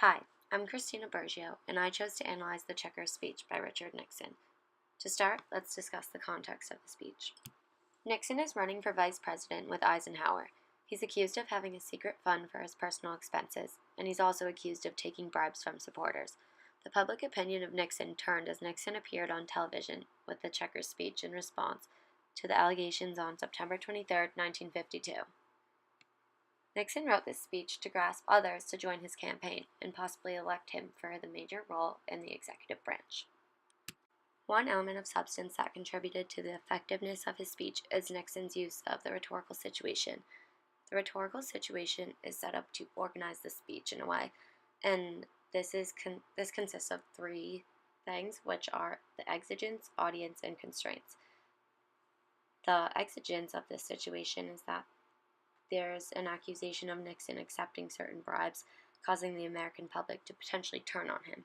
Hi, I'm Christina Bergio, and I chose to analyze the Checkers speech by Richard Nixon. To start, let's discuss the context of the speech. Nixon is running for vice president with Eisenhower. He's accused of having a secret fund for his personal expenses, and he's also accused of taking bribes from supporters. The public opinion of Nixon turned as Nixon appeared on television with the Checkers speech in response to the allegations on September 23, 1952. Nixon wrote this speech to grasp others to join his campaign and possibly elect him for the major role in the executive branch. One element of substance that contributed to the effectiveness of his speech is Nixon's use of the rhetorical situation. The rhetorical situation is set up to organize the speech in a way, and this consists of three things, which are the exigence, audience, and constraints. The exigence of this situation is that there's an accusation of Nixon accepting certain bribes, causing the American public to potentially turn on him.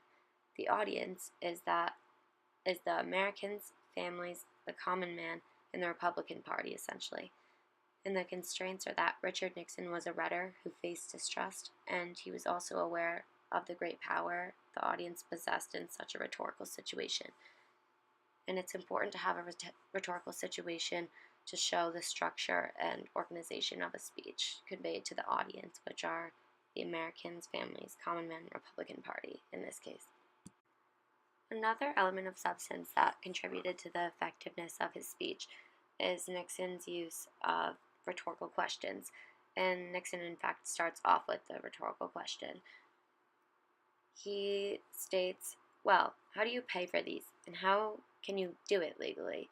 The audience is the Americans, families, the common man, and the Republican Party, essentially. And the constraints are that Richard Nixon was a rhetor who faced distrust, and he was also aware of the great power the audience possessed in such a rhetorical situation. And it's important to have a rhetorical situation to show the structure and organization of a speech conveyed to the audience, which are the Americans, families, common man, Republican Party in this case. Another element of substance that contributed to the effectiveness of his speech is Nixon's use of rhetorical questions. And Nixon, in fact, starts off with the rhetorical question. He states, "Well, how do you pay for these, and how can you do it legally?"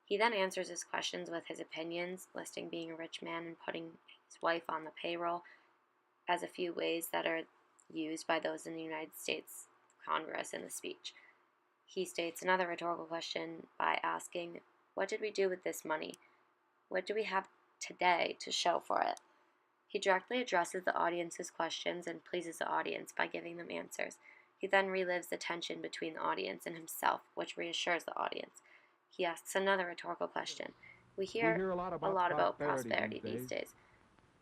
He then answers his questions with his opinions, listing being a rich man and putting his wife on the payroll as a few ways that are used by those in the United States Congress in the speech. He states another rhetorical question by asking, "What did we do with this money? What do we have today to show for it?" He directly addresses the audience's questions and pleases the audience by giving them answers. He then relives the tension between the audience and himself, which reassures the audience. He asks another rhetorical question. We hear a a lot lot about prosperity prosperity these these days. days,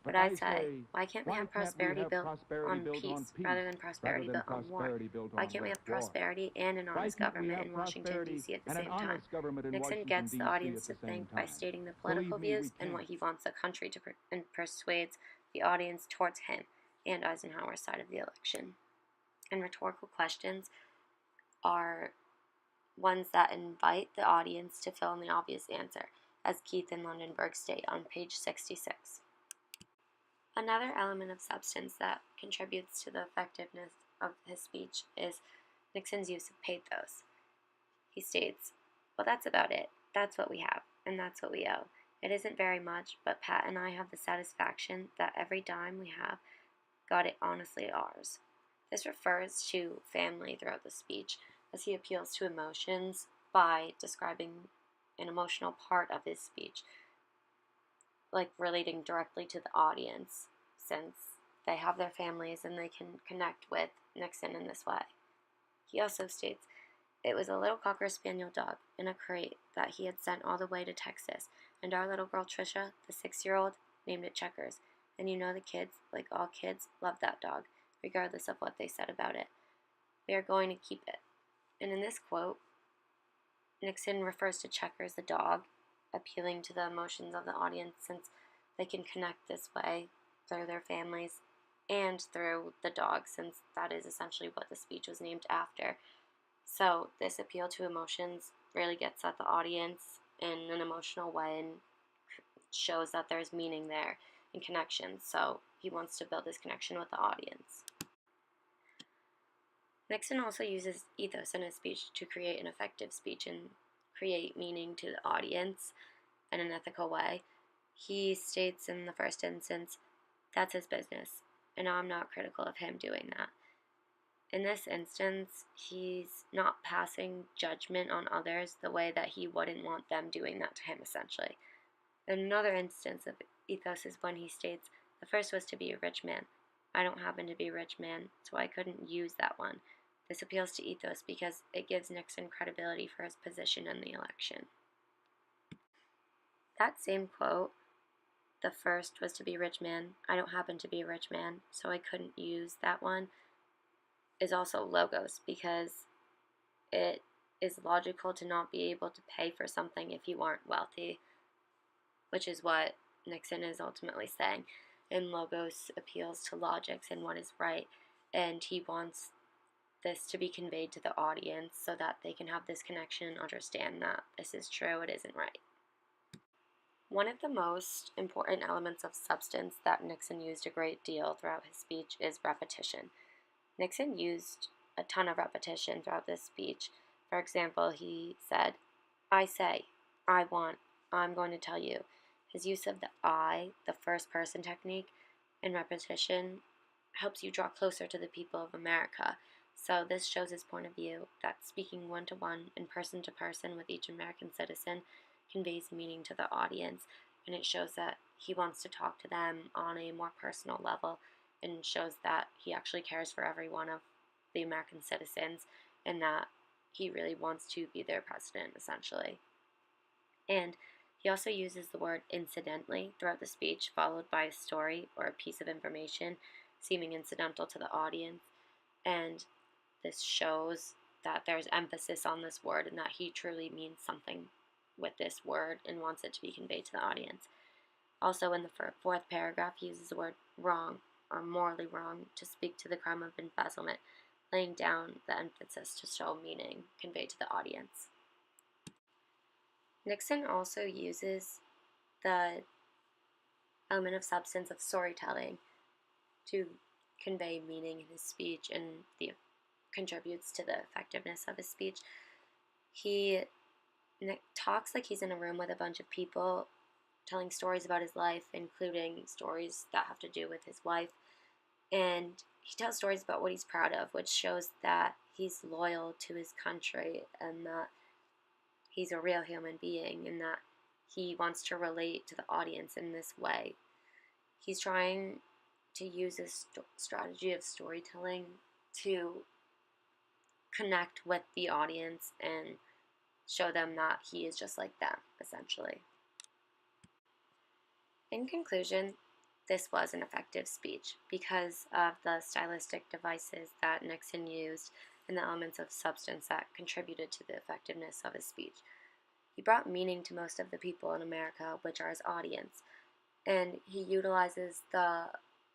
but But I'd I say, say, why can't we why have can't we prosperity have built prosperity on built on peace peace rather than prosperity built on war? built Why on can't we have war? prosperity and an Why honest can't we government have in Washington, prosperity D.C. at the and an same time? honest government in Nixon Washington, gets the D.C. audience at to the same think by time? stating the Believe political me, we views and what can't. he wants the country to and persuades the audience towards him and Eisenhower's side of the election. And rhetorical questions are ones that invite the audience to fill in the obvious answer, as Keith and Lundenberg state on page 66. Another element of substance that contributes to the effectiveness of his speech is Nixon's use of pathos. He states, "Well, that's about it. That's what we have, and that's what we owe. It isn't very much, but Pat and I have the satisfaction that every dime we have got it honestly ours." This refers to family throughout the speech, as he appeals to emotions by describing an emotional part of his speech, like relating directly to the audience, since they have their families and they can connect with Nixon in this way. He also states, "It was a little Cocker Spaniel dog in a crate that he had sent all the way to Texas, and our little girl Tricia, the 6-year-old, named it Checkers. And you know the kids, like all kids, love that dog, regardless of what they said about it. We are going to keep it." And in this quote, Nixon refers to Checkers the dog, appealing to the emotions of the audience since they can connect this way through their families and through the dog, since that is essentially what the speech was named after. So this appeal to emotions really gets at the audience in an emotional way and shows that there's meaning there and connection. So he wants to build this connection with the audience. Nixon also uses ethos in his speech to create an effective speech and create meaning to the audience in an ethical way. He states in the first instance, "That's his business, and I'm not critical of him doing that." In this instance, he's not passing judgment on others the way that he wouldn't want them doing that to him, essentially. Another instance of ethos is when he states, "The first was to be a rich man. I don't happen to be a rich man, so I couldn't use that one." This appeals to ethos because it gives Nixon credibility for his position in the election. That same quote, "The first was to be a rich man. I don't happen to be a rich man, so I couldn't use that one," is also logos, because it is logical to not be able to pay for something if you aren't wealthy, which is what Nixon is ultimately saying. And logos appeals to logics and what is right, and he wants this to be conveyed to the audience so that they can have this connection and understand that this is true, it isn't right. One of the most important elements of substance that Nixon used a great deal throughout his speech is repetition. Nixon used a ton of repetition throughout this speech. For example, he said, "I say," "I want," "I'm going to tell you." His use of the I, the first person technique, and repetition helps you draw closer to the people of America. So this shows his point of view that speaking one-to-one and person-to-person with each American citizen conveys meaning to the audience, and it shows that he wants to talk to them on a more personal level, and shows that he actually cares for every one of the American citizens, and that he really wants to be their president, essentially. And he also uses the word incidentally throughout the speech, followed by a story or a piece of information seeming incidental to the audience. And this shows that there's emphasis on this word and that he truly means something with this word and wants it to be conveyed to the audience. Also, in the fourth paragraph, he uses the word wrong or morally wrong to speak to the crime of embezzlement, laying down the emphasis to show meaning conveyed to the audience. Nixon also uses the element of substance of storytelling to convey meaning in his speech, and contributes to the effectiveness of his speech. He talks like he's in a room with a bunch of people, telling stories about his life, including stories that have to do with his wife. And he tells stories about what he's proud of, which shows that he's loyal to his country and that he's a real human being and that he wants to relate to the audience in this way. He's trying to use his strategy of storytelling to connect with the audience and show them that he is just like them, essentially. In conclusion, this was an effective speech because of the stylistic devices that Nixon used and the elements of substance that contributed to the effectiveness of his speech. He brought meaning to most of the people in America, which are his audience, and he utilizes the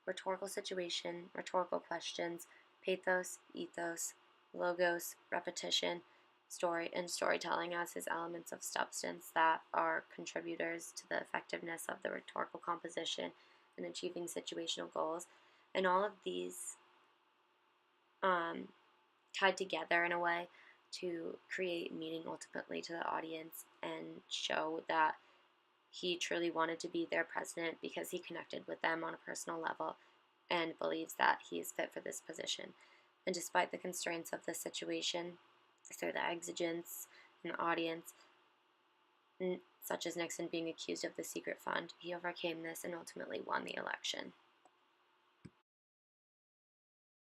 rhetorical situation, rhetorical questions, pathos, ethos, logos, repetition, story, and storytelling as his elements of substance that are contributors to the effectiveness of the rhetorical composition and achieving situational goals. And all of these tied together in a way to create meaning ultimately to the audience and show that he truly wanted to be their president because he connected with them on a personal level and believes that he is fit for this position. And despite the constraints of the situation, through the exigence in the audience, such as Nixon being accused of the secret fund, he overcame this and ultimately won the election.